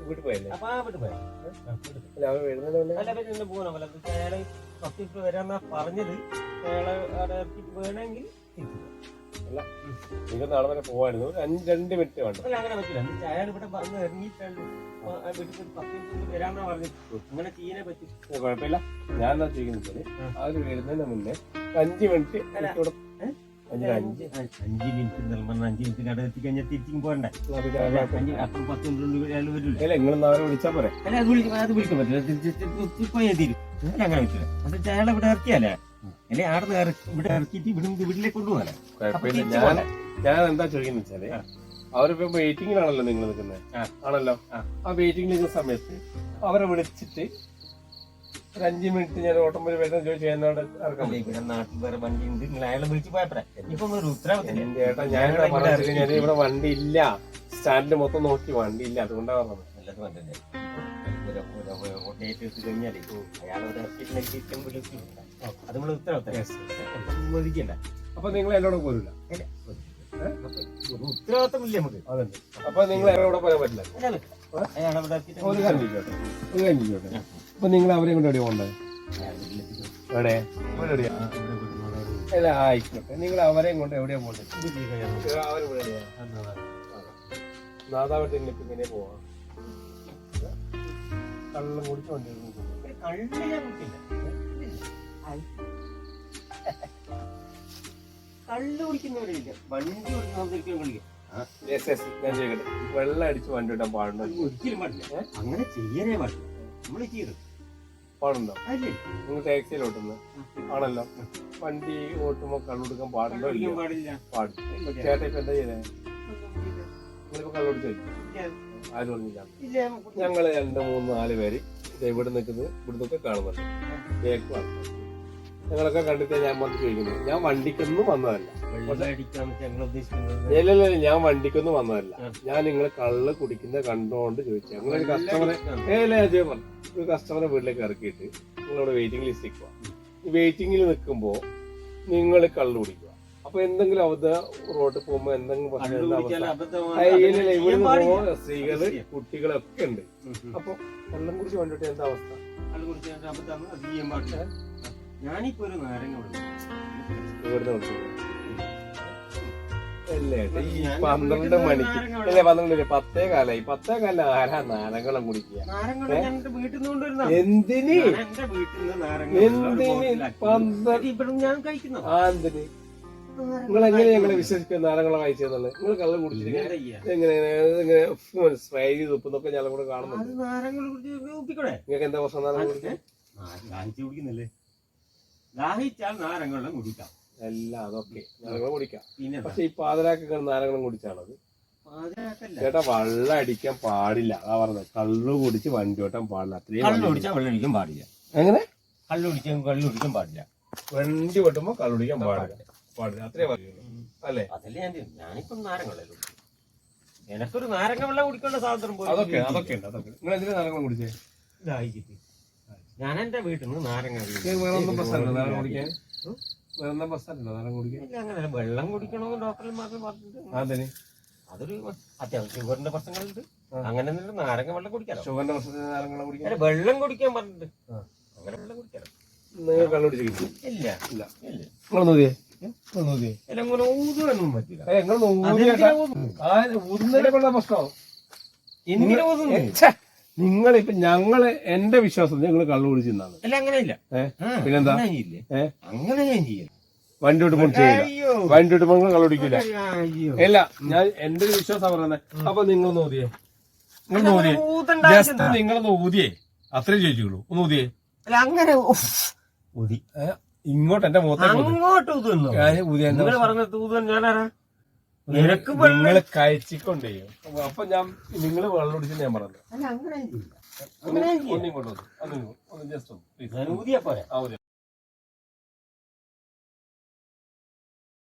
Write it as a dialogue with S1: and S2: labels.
S1: വീട്ടിൽ പോയല്ലേ?
S2: അയാള് 10 മിനിറ്റ് വരാന്നാ പറഞ്ഞത്. അയാളെ വേണമെങ്കിൽ
S1: അല്ല, നിങ്ങൾ നാളെ വരെ പോവായിരുന്നു. 2 മിനിറ്റ് വേണ്ട.
S2: അല്ല, അങ്ങനെ പറ്റില്ല. അയാൾ ഇവിടെ വന്ന് ഇറങ്ങിയിട്ടുള്ളൂ. വീട്ടിൽ 10 മിനിറ്റ് വരാന്നാ പറഞ്ഞത്. അങ്ങനെ ചെയ്യാനേ പറ്റും.
S1: കുഴപ്പമില്ല. ഞാൻ എന്താ ചെയ്യുന്നത്, അവര് വരുന്നതിന് മുന്നേ 5 മിനിറ്റ് ഇവിടെ
S2: 5 മിനിറ്റ് കട എത്തിക്കഴിഞ്ഞാൽ തിരിച്ചും പോകണ്ടേ? അപ്പം 10 മിനിറ്റ് അയാൾ വരില്ല.
S1: അല്ല, നിങ്ങളൊന്ന് അവരെ വിളിച്ചാൽ പോരെ?
S2: അല്ല, അത് വിളിക്കാൻ പറ്റില്ല. പോയാൽ തീരും. അല്ല, അങ്ങനെ പറ്റില്ല. അത് അയാളെ ഇവിടെ ഇറക്കിയാലേ, അല്ലെ ആടെ ഇവിടെ ഇറക്കിയിട്ട് വീട്ടിലേക്ക് കൊണ്ടുപോകാൻ.
S1: കുഴപ്പമില്ല. ഞാൻ എന്താ ചോദിക്കുന്ന വെച്ചാല്, അവരിപ്പോ വെയിറ്റിംഗിലാണല്ലോ നിങ്ങൾ നിൽക്കുന്നത് ആണല്ലോ. ആ വെയിറ്റിംഗിൽ നിൽക്കുന്ന സമയത്ത് അവരെ വിളിച്ചിട്ട് 5 മിനിറ്റ് ഞാൻ ഓട്ടംപൊലി വരുന്ന ചോദിച്ചു എന്നോട് ഇറക്കാൻ.
S2: ഇവിടെ നാട്ടിൽ വേറെ വണ്ടി ഉണ്ട്, നിങ്ങൾ അയാളെ വിളിച്ച് പോയപ്പോഴേ ഇനിയിപ്പം ഒരു ഉത്തരവാദിത്തം.
S1: ചേട്ടാ, ഞാൻ ഇവിടെ വണ്ടി ഇല്ല, സ്റ്റാൻഡിൽ മൊത്തം നോക്കി വണ്ടി ഇല്ല, അതുകൊണ്ടാണ് പറഞ്ഞത്.
S2: നല്ലത് വണ്ടല്ലേ കഴിഞ്ഞാലേ അയാളോട് അത് നമ്മള് ഉത്തരവാദിത്തം.
S1: അപ്പൊ നിങ്ങൾ എന്നോട് പോരില്ല?
S2: ഉത്തരവാദിത്തമില്ല നമുക്ക്.
S1: അതന്നെ. അപ്പൊ നിങ്ങൾ എന്നോട് പോരാൻ പറ്റില്ല. ഒരു കാര്യം ചോദിച്ചോട്ടെ. അപ്പൊ നിങ്ങൾ അവരെ കൊണ്ട് എവിടെയാ പോണ്ടേ? എവിടെ? അല്ല, ആയിക്കോട്ടെ. നിങ്ങൾ അവരെയും കൊണ്ട് എവിടെയാ പോണ്ടേ? നാദാവട്ടെ ഇങ്ങനെ പോവാ. കള്ളം കുടിച്ച് വണ്ടി
S2: കള്ളു കുടിക്കുന്നവരില്ല, വണ്ടി ഓടിക്കുന്നവർക്ക്
S1: ഞാൻ ചെയ്യട്ടെ. വെള്ളം അടിച്ച് വണ്ടി ഇടാൻ പാടുണ്ടോ?
S2: ഒരിക്കലും പാടില്ല. അങ്ങനെ ചെയ്യാനേ പാടില്ല. നമ്മള് ചെയ്തു
S1: പാടുണ്ടോ? നിങ്ങൾ ടാക്സിയിൽ ഓട്ടുന്നത് ആണല്ലോ. വണ്ടി ഓട്ടുമ്പോ കള്ളുകൊടുക്കാൻ പാടുണ്ടോ?
S2: പാടില്ല.
S1: പാടും. ചേട്ടാ ഇപ്പൊ എന്താ ചെയ്തേ? നിങ്ങളിപ്പോ കള്ളുകൊടിച്ചു ആരും പറഞ്ഞില്ല. ഞങ്ങള് 2, 3, 4 പേര് ഇവിടെ നിൽക്കുന്നത് ഇവിടുന്നൊക്കെ കാണുന്നുണ്ട്. കേൾക്കുവാണ്. ഞങ്ങളൊക്കെ കണ്ടിട്ട് ഞാൻ വന്ന് ചോദിക്കുന്നത്. ഞാൻ വണ്ടിക്കൊന്നും വന്നതല്ല. ഇല്ലല്ല, ഞാൻ വണ്ടിക്കൊന്നും വന്നതല്ല. ഞാൻ നിങ്ങൾ കള്ള് കുടിക്കുന്ന കണ്ടോണ്ട് ചോദിച്ചു. ഞങ്ങളൊരു കസ്റ്റമറെ ഒരു കസ്റ്റമറെ വീട്ടിലേക്ക് ഇറക്കിയിട്ട് നിങ്ങളവിടെ വെയിറ്റിംഗ് ലിസ്റ്റ് നിൽക്കുക. ഈ വെയിറ്റിംഗിൽ നിൽക്കുമ്പോ നിങ്ങൾ കള്ള് കുടിക്കുക. അപ്പൊ എന്തെങ്കിലും റോഡിൽ പോകുമ്പോ എന്തെങ്കിലും സ്ത്രീകള് കുട്ടികളൊക്കെ ഉണ്ട്. അപ്പൊ വെള്ളം കുടിച്ച് വണ്ടിട്ട് എന്താ അവസ്ഥ?
S2: ഞാനിപ്പോ ഒരു നാരങ്ങ
S1: ഇവിടുന്ന് അല്ലേ? ഈ 12 മണിക്ക് അല്ലേ? 12 10 കാലായി. ആരാ നാരങ്ങളും കുടിക്കുക? എന്തിന്?
S2: ഞാൻ കഴിക്കുന്നു.
S1: എന്തിന്? നിങ്ങൾ എങ്ങനെ ഞങ്ങളെ വിശ്വസിക്കുക നാരങ്ങളെ കഴിച്ചെന്നുള്ളത്? നിങ്ങൾ കള്ളം കുടിച്ചിട്ട് എങ്ങനെ സ്പ്രേ ചെയ്ത് ഉപ്പൊക്കെ ഞങ്ങളെ കൂടെ കാണുന്നുണ്ട്. നിങ്ങൾക്ക് എന്താ പ്രശ്നം? നാരങ്ങൾ
S2: കുടിക്കുന്നില്ലേ? ദാഹിച്ചാൽ നാരങ്ങളും കുടിക്കാം.
S1: എല്ലാം അതൊക്കെ നാരങ്ങളും കുടിക്കാം. പക്ഷെ ഈ പാതിരാക്കൊക്കെ നാരങ്ങളും കുടിച്ചാണത്. ചേട്ടാ, വെള്ളം അടിക്കാൻ പാടില്ല. അതാ പറഞ്ഞത്. കള്ളു കുടിച്ച് വണ്ടി ഓട്ടാൻ പാടില്ല. അത്രയും
S2: കള്ളു കുടിച്ചാൽ വെള്ളം അടിക്കാൻ പാടില്ല.
S1: എങ്ങനെ?
S2: കള്ളു കുടിക്കാൻ പാടില്ല.
S1: വണ്ടി ഓട്ടുമ്പോ കള്ളുടിക്കാൻ പാടില്ല. അത്രേ പറയുള്ളൂ അല്ലേ?
S2: അതല്ലേ ഞാനിപ്പം നാരങ്ങളല്ലോ. എനക്കൊരു നാരങ്ങ വെള്ളം കുടിക്കേണ്ട സ്വാതന്ത്ര്യം പോലും.
S1: അതൊക്കെ ഉണ്ട്. നിങ്ങൾ എന്തിനാ നാരങ്ങൾ കുടിച്ചേ?
S2: ഞാൻ എന്റെ വീട്ടിൽ നിന്ന് നാരങ്ങ അങ്ങനെ വെള്ളം കുടിക്കണമെന്ന് ഡോക്ടർമാർ പറഞ്ഞിട്ടുണ്ട്. അതൊരു അത്യാവശ്യം ഷുഗറിന്റെ പ്രശ്നങ്ങളുണ്ട്. അങ്ങനെ നാരങ്ങ വെള്ളം കുടിക്കാലോ.
S1: ഷുഗറിന്റെ പ്രശ്നത്തിന്
S2: വെള്ളം കുടിക്കാൻ പറഞ്ഞിട്ടുണ്ട്. അങ്ങനെ വെള്ളം കുടിക്കാലോ.
S1: നിങ്ങൾ കള്ളുപിടിച്ചില്ല?
S2: ഇല്ല.
S1: നിങ്ങൾ നോക്കിയേ
S2: ഊതൊന്നും പറ്റില്ല.
S1: നിങ്ങളിപ്പൊ ഞങ്ങള് എന്റെ വിശ്വാസം നിങ്ങൾ കള്ളു കുടിച്ചിരുന്നാണ്.
S2: അല്ല, അങ്ങനെയില്ല.
S1: പിന്നെന്താ?
S2: അങ്ങനെ ഞാൻ ചെയ്യില്ല.
S1: വണ്ടി വിട്ടുമ്പോൾ നിങ്ങൾ കള്ളു കുടിക്കില്ല. ഇല്ല, ഞാൻ എന്റെ ഒരു വിശ്വാസം പറയുന്നത്. അപ്പൊ നിങ്ങൾ നോക്കിയേ, നിങ്ങളൊന്ന് ഊതിയേ, അത്രയും ചോദിച്ചുള്ളൂ. ഒന്ന് ഊതിയേ.
S2: അല്ല, അങ്ങനെ ഊതി
S1: ഇങ്ങോട്ട് എന്റെ മുഖത്ത്
S2: അങ്ങോട്ട് ഊതുന്നു. പറഞ്ഞ ഊതാൻ ഞാനാരാ? നിനക്ക്
S1: നിങ്ങൾ കഴിച്ചിക്കൊണ്ടേ അപ്പൊ നിങ്ങൾ വെള്ളം കുടിച്ച് ഞാൻ പറഞ്ഞത്
S2: അല്ല അങ്ങനെ
S1: ഒന്നും കൊണ്ടുവന്നു ജസ്റ്റ് ഒന്ന്
S2: ഊതിയാ പോരെ
S1: ആ